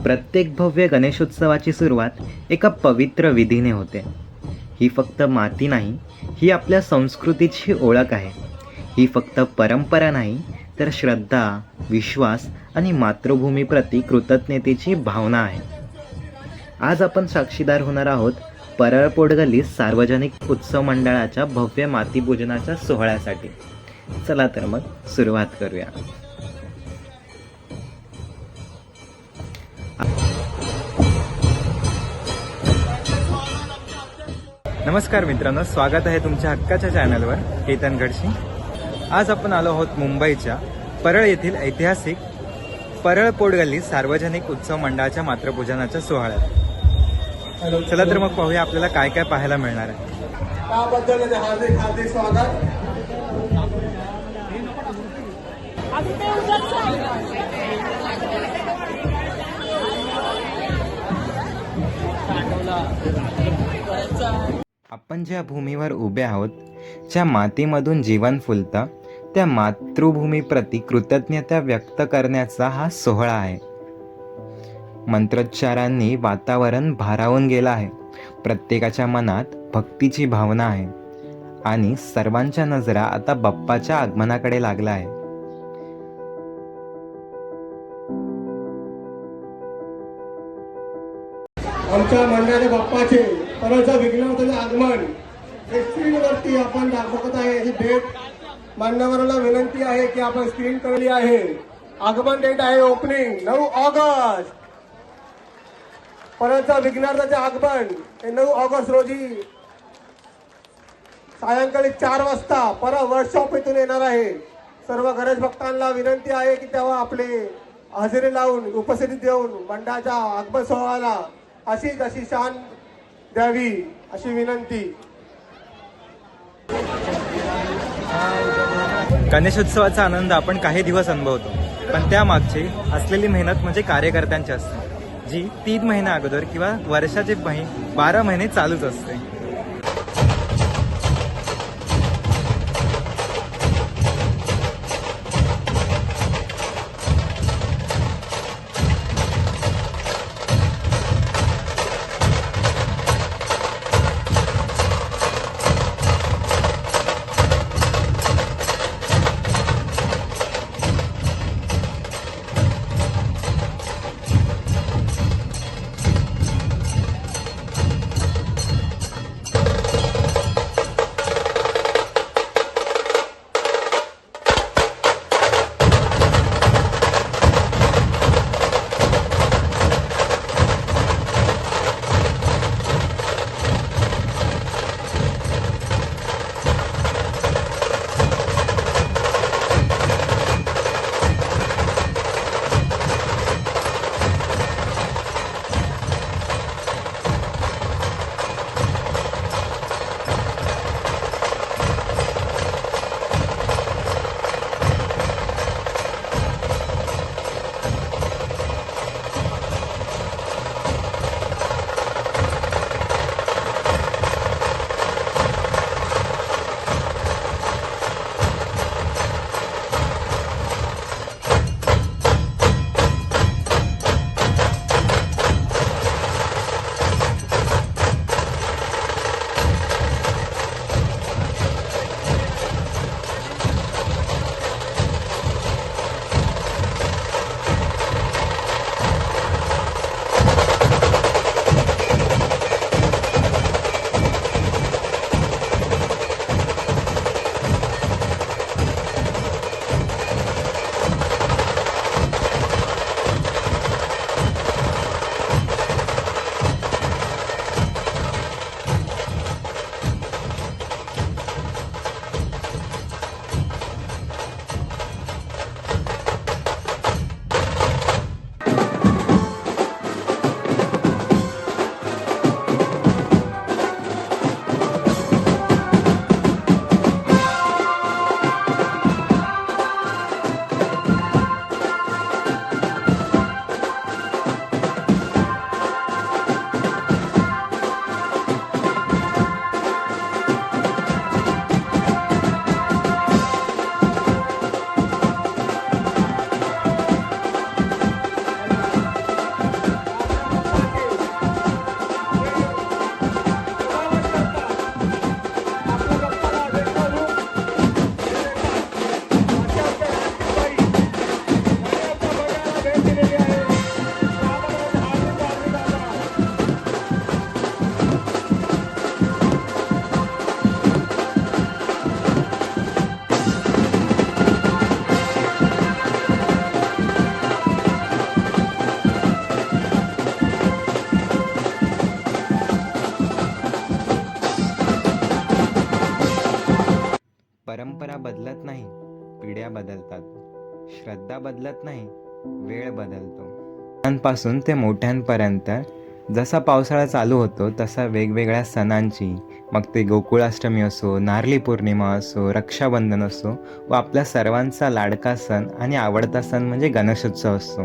प्रत्येक भव्य गणेशोत्सवाची सुरुवात एका पवित्र विधीने होते. ही फक्त माती नाही, ही आपल्या संस्कृतीची ओळख आहे. ही फक्त परंपरा नाही, तर श्रद्धा, विश्वास आणि मातृभूमीप्रती कृतज्ञतेची भावना आहे. आज आपण साक्षीदार होणार आहोत परळ पोटगल्ली सार्वजनिक उत्सव मंडळाच्या भव्य मातीपूजनाच्या सोहळ्यासाठी. चला तर मग सुरुवात करूया. नमस्कार मित्रांनो, स्वागत आहे तुमच्या हक्काच्या चॅनलवर केतन गडशी. आज आपण आलो आहोत मुंबईच्या परळ येथील ऐतिहासिक परळ पोटगल्ली सार्वजनिक उत्सव मंडळाच्या मातृपूजनाच्या सोहळ्यात. चला तर मग पाहूया आपल्याला काय काय पाहायला मिळणार आहे. त्याबद्दल हार्दिक हार्दिक स्वागत. आपण ज्या भूमीवर उभे आहोत, ज्या मातीमधून जीवन फुलतं, त्या मातृभूमीप्रती कृतज्ञता व्यक्त करण्याचा हा सोहळा आहे. मंत्रोच्चारांनी वातावरण भारावून गेलं आहे. प्रत्येकाच्या मनात भक्तीची भावना आहे आणि सर्वांच्या नजरा आता बाप्पाच्या आगमनाकडे लागल्या आहे. आमच्या मंडळाच्या बाप्पाचे परळच्या विघ्नहर्त्याचे आगमन स्क्रीनवरती आपण दाखवत आहे. ही डेट मान्यवरांना विनंती आहे की आपण स्क्रीन केली आहे. आगमन डेट आहे ओपनिंग 9 ऑगस्ट. परळच्या विघ्नहर्त्याचे आगमन हे 9 ऑगस्ट रोजी सायंकाळी 4 वाजता परळ वर्कशॉप येथून येणार आहे. सर्व गणेश भक्तांना विनंती आहे की तेव्हा आपले हजेरी लावून उपस्थिती देऊन मंडळाच्या आगमन सोहळ्याला अशी शान द्यावी अशी विनंती. गणेशोत्सवाचा आनंद आपण काही दिवस अनुभवतो, पण त्यामागची असलेली मेहनत म्हणजे कार्यकर्त्यांची असते, जी 3 महिन्या अगोदर किंवा वर्षाचे 12 महिने चालूच असते. कायदा बदलत नाही, वेळ बदलतो. लहानांपासून ते मोठ्यांपर्यंत जसा पावसाळा चालू होतो तसा वेगवेगळ्या सणांची, मग ते गोकुळाष्टमी असो, नारळी पौर्णिमा असो, रक्षाबंधन असो व आपल्या सर्वांचा लाडका सण आणि आवडता सण म्हणजे गणेशोत्सव असतो.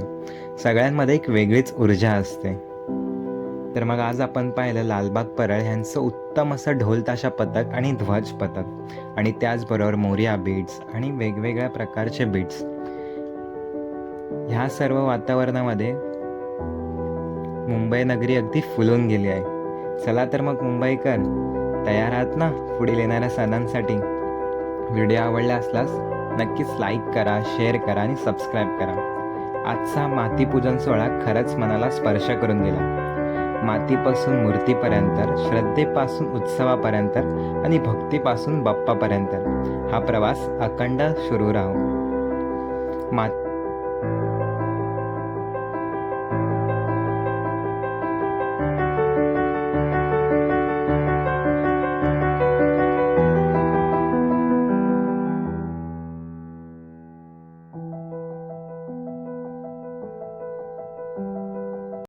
सगळ्यांमध्ये एक वेगळीच ऊर्जा असते. तर मग आज आपण पाहिलं लालबाग परळ ह्यांचं उत्तम असं ढोल ताशा पथक आणि ध्वज पथक आणि त्याचबरोबर मोरया बीट्स आणि वेगवेगळ्या प्रकारचे बीट्स. ह्या सर्व वातावरणामध्ये मुंबई नगरी अगदी फुलून गेली आहे. चला तर मग मुंबईकर, तयार आहात ना पुढील येणाऱ्या सणांसाठी? व्हिडिओ आवडला असल्यास नक्कीच लाईक करा, शेअर करा आणि सबस्क्राईब करा. आजचा मातीपूजन सोहळा खरंच मनाला स्पर्श करून गेला. मातीपासून मूर्तीपर्यंत, श्रद्धेपासून उत्सवापर्यंत आणि भक्तीपासून बाप्पापर्यंत हा प्रवास अखंड सुरू राहो.